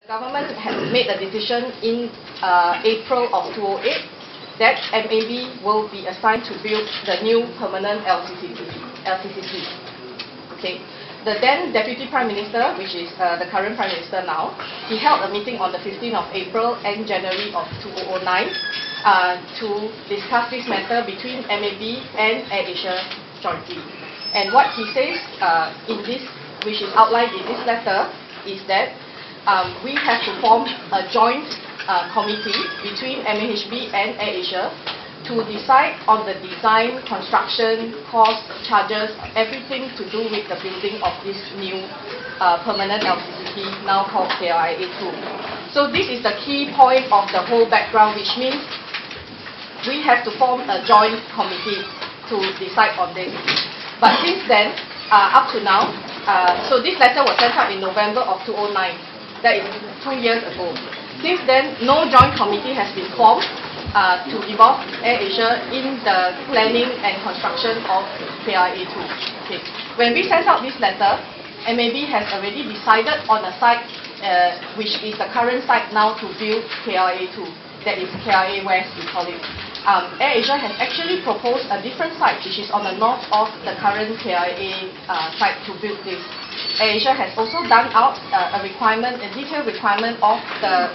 Government has made a decision in April of 2008 that MAB will be assigned to build the new permanent LCCC. Okay. The then Deputy Prime Minister, which is the current Prime Minister now, he held a meeting on the 15th of April and January of 2009 to discuss this matter between MAB and AirAsia jointly. And what he says in this, which is outlined in this letter, is that we have to form a joint committee between MAHB and AirAsia to decide on the design, construction, cost, charges, everything to do with the building of this new permanent LCCC, now called KLIA2. So this is the key point of the whole background, which means we have to form a joint committee to decide on this. But since then, up to now, so this letter was sent out in November of 2009. That is 2 years ago. Since then, no joint committee has been formed to involve AirAsia in the planning and construction of KLIA2. Okay. When we sent out this letter, MAB has already decided on a site which is the current site now to build KLIA2. That is KLIA West, we call it. AirAsia has actually proposed a different site which is on the north of the current KLIA site to build this. AirAsia has also done out a detailed requirement of the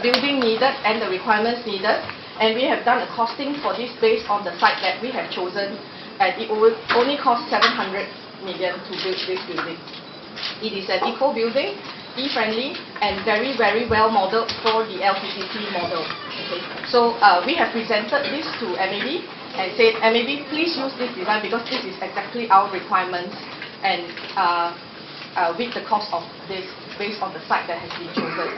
building needed and the requirements needed, and we have done a costing for this based on the site that we have chosen, and it will only cost 700 million to build this building. It is an eco building, e-friendly, and very, very well modeled for the LCCC model. Okay. So we have presented this to MAB and said, MAB, please use this design because this is exactly our requirements, and with the cost of this based on the site that has been chosen.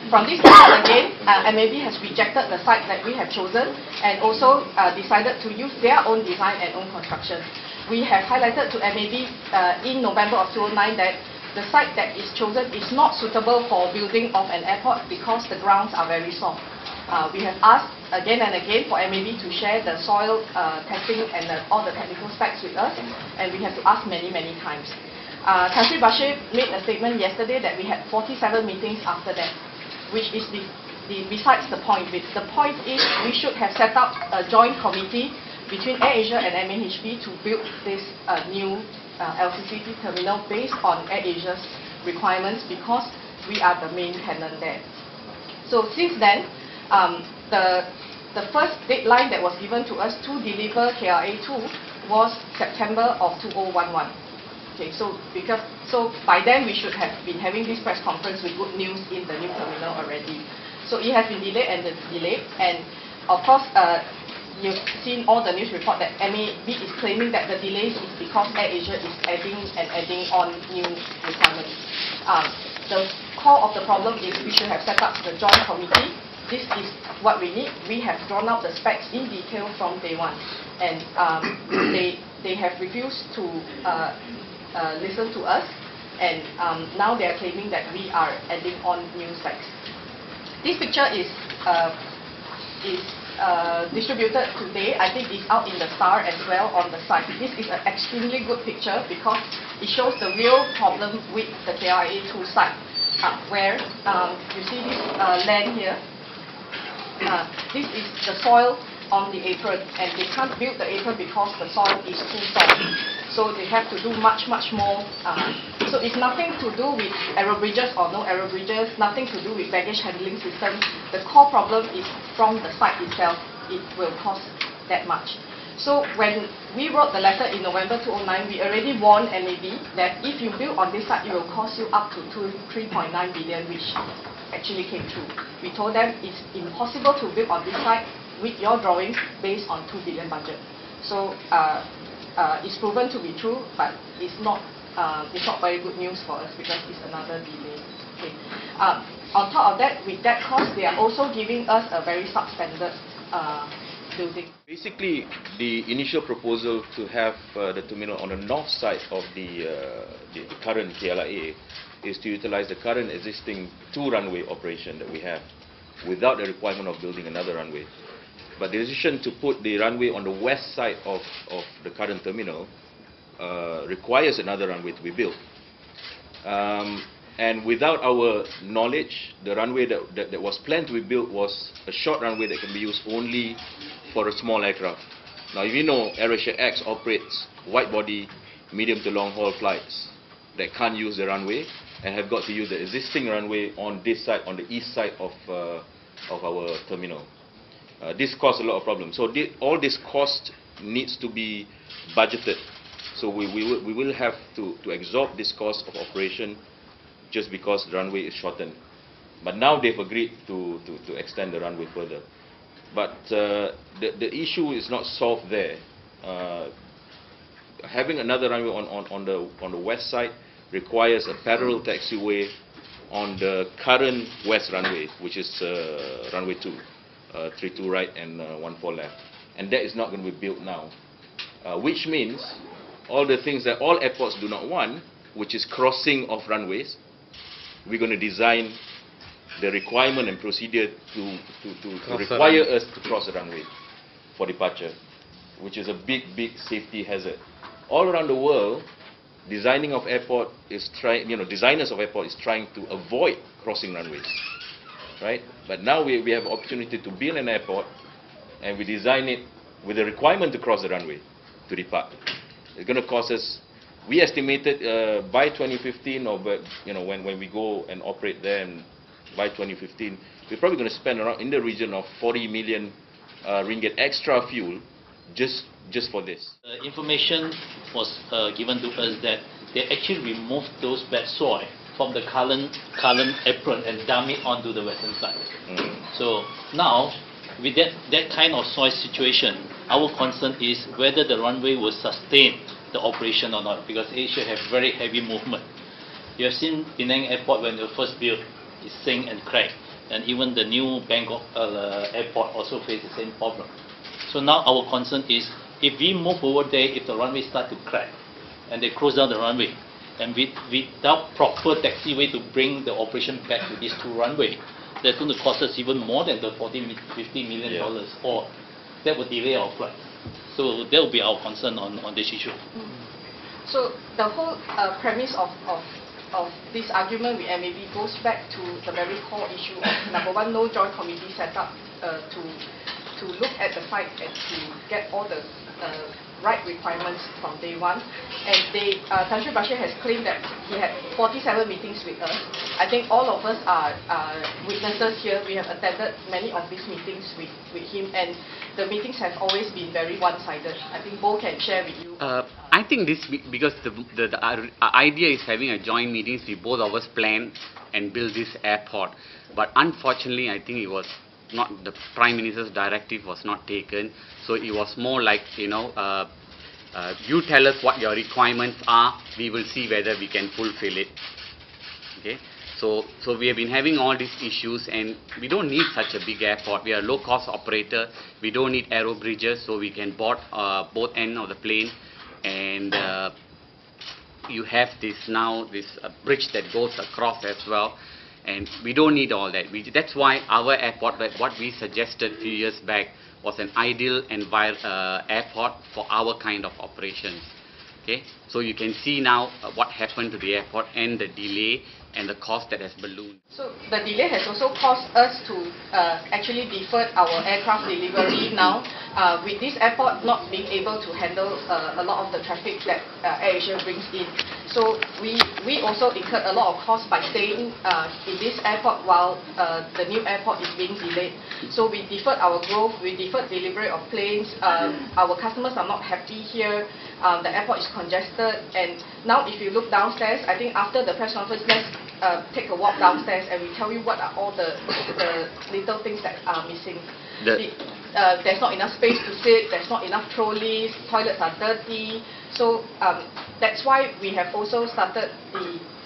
From this letter again, MAB has rejected the site that we have chosen and also decided to use their own design and own construction. We have highlighted to MAB in November of 2009 that the site that is chosen is not suitable for building of an airport because the grounds are very soft. We have asked again and again for MAB to share the soil testing and all the technical specs with us, and we have to ask many, many times. Tan Sri Bashir made a statement yesterday that we had 47 meetings after that, which is besides the point. The point is we should have set up a joint committee between AirAsia and MAHB to build this new LCCC terminal based on AirAsia's requirements because we are the main tenant there. So since then, the first deadline that was given to us to deliver KLIA2 was September of 2011. Okay, so by then we should have been having this press conference with good news in the new terminal already. So it has been delayed and delayed, and of course you've seen all the news report that MAB is claiming that the delays is because AirAsia is adding on new requirements. The core of the problem is we should have set up the joint committee. This is what we need. We have drawn out the specs in detail from day one, and they have refused to listen to us, and now they are claiming that we are adding on new specs. This picture is distributed today. I think it's out in the Star as well on the site. This is an extremely good picture because it shows the real problem with the KLIA2 site, where you see this land here. This is the soil on the apron, and they can't build the apron because the soil is too soft. So they have to do much, much more. So it's nothing to do with aero bridges or no aero bridges, nothing to do with baggage handling system. The core problem is from the site itself. It will cost that much. So when we wrote the letter in November 2009, we already warned MAB that if you build on this site, it will cost you up to 3.9 billion, which actually came true. We told them it's impossible to build on this site with your drawings based on 2 billion budget. So it's proven to be true, but it's not very good news for us because it's another delay. Okay. On top of that, with that cost, they are also giving us a very substandard building. Basically, the initial proposal to have the terminal on the north side of the current KLIA is to utilize the current existing 2-runway operation that we have without the requirement of building another runway. But the decision to put the runway on the west side of the current terminal requires another runway to be built. And without our knowledge, the runway that was planned to be built was a short runway that can be used only for a small aircraft. Now, if you know, AirAsia X operates wide-body, medium to long-haul flights that can't use the runway and have got to use the existing runway on this side, on the east side of our terminal. This caused a lot of problems. So all this cost needs to be budgeted. So we will have to absorb this cost of operation just because the runway is shortened. But now they've agreed to extend the runway further. But the issue is not solved there. Having another runway on the west side requires a parallel taxiway on the current west runway, which is runway 2, 32 right and 14 left. And that is not going to be built now. Which means all the things that all airports do not want, which is crossing of runways, we're going to design the requirement and procedure to require us to cross the runway for departure, which is a big safety hazard. All around the world, designers of airport is trying to avoid crossing runways, right? But now we have opportunity to build an airport, and we design it with a requirement to cross the runway to depart. It's going to cost us. We estimated by 2015, or when we go and operate there, and by 2015, we're probably going to spend around in the region of 40 million ringgit extra fuel just for this. Information was given to us that they actually removed those bad soil from the current apron and dump it onto the western side. So now, with that kind of soil situation, our concern is whether the runway will sustain the operation or not, because Asia have very heavy movement. You have seen Penang Airport when they were first built, it sank and cracked, and even the new Bangkok airport also faced the same problem. So now our concern is, if we move over there, if the runway start to crack, and they close down the runway, and without proper taxiway to bring the operation back to these two runways, that's going to cost us even more than the $50 million, or that will delay our flight. So that will be our concern on this issue. So the whole premise of this argument with MAB goes back to the very core issue of, number one, no joint committee set up to look at the site and to get all the right requirements from day one. And Tan Sri Bashir has claimed that he had 47 meetings with us. I think all of us are witnesses here. We have attended many of these meetings with him, and the meetings have always been very one-sided. I think Bo can share with you. I think this, because the idea is having a joint meetings, we both of us plan and build this airport. But unfortunately, I think it was not, the Prime Minister's directive was not taken. So it was more like, you tell us what your requirements are, we will see whether we can fulfill it. Okay. So we have been having all these issues, and we don't need such a big airport. We are a low-cost operator. We don't need aero bridges, so we can board both ends of the plane. And you have this bridge that goes across as well. And we don't need all that. That's why our airport, what we suggested a few years back, was an ideal airport for our kind of operations. Okay, so you can see now what happened to the airport and the delay and the cost that has ballooned. So the delay has also caused us to actually defer our aircraft delivery now, with this airport not being able to handle a lot of the traffic that AirAsia brings in. So we also incurred a lot of costs by staying in this airport while the new airport is being delayed. So we deferred our growth, we deferred delivery of planes, our customers are not happy here, the airport is congested, and now if you look downstairs, I think after the press conference, let's take a walk downstairs and we tell you what are all the little things that are missing. There's not enough space to sit, there's not enough trolleys, toilets are dirty. So that's why we have also started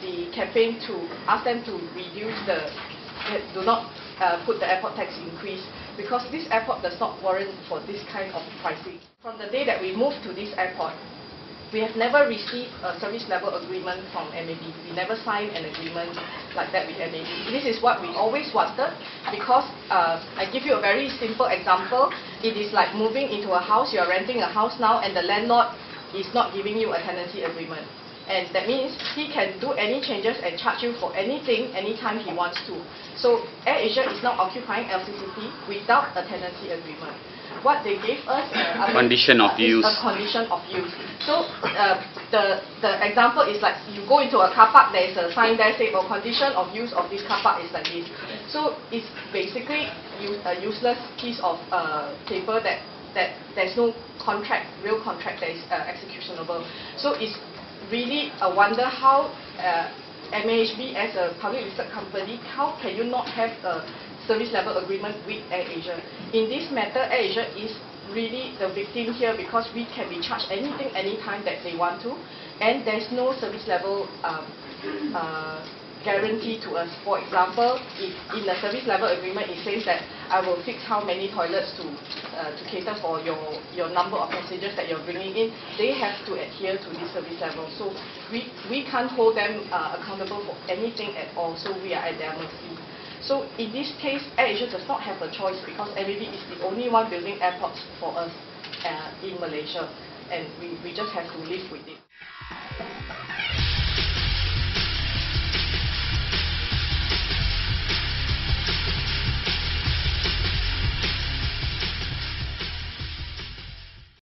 the campaign to ask them to reduce do not put the airport tax increase, because this airport does not warrant for this kind of pricing. From the day that we moved to this airport, we have never received a service level agreement from MAB. We never signed an agreement like that with MAB. This is what we always wanted, because I give you a very simple example. It is like moving into a house. You are renting a house now, and the landlord is not giving you a tenancy agreement. And that means he can do any changes and charge you for anything, anytime he wants to. So AirAsia is now occupying LCCP without a tenancy agreement. What they gave us condition of use. A condition of use. So the example is like you go into a car park, there is a sign there saying, "Oh, condition of use of this car park is like this." So it's basically a useless piece of paper that there's no contract, real contract that is executionable. So it's really a wonder how MAHB as a public listed company, how can you not have a service level agreement with AirAsia? In this matter, AirAsia is really the victim here because we can be charged anything, anytime that they want to, and there's no service level guarantee to us. For example, if in the service level agreement it says that I will fix how many toilets to cater for your number of passengers that you're bringing in, they have to adhere to this service level. So we can't hold them accountable for anything at all, so we are at their mercy. So in this case, AirAsia does not have a choice because MAHB is the only one building airports for us in Malaysia, and we just have to live with it.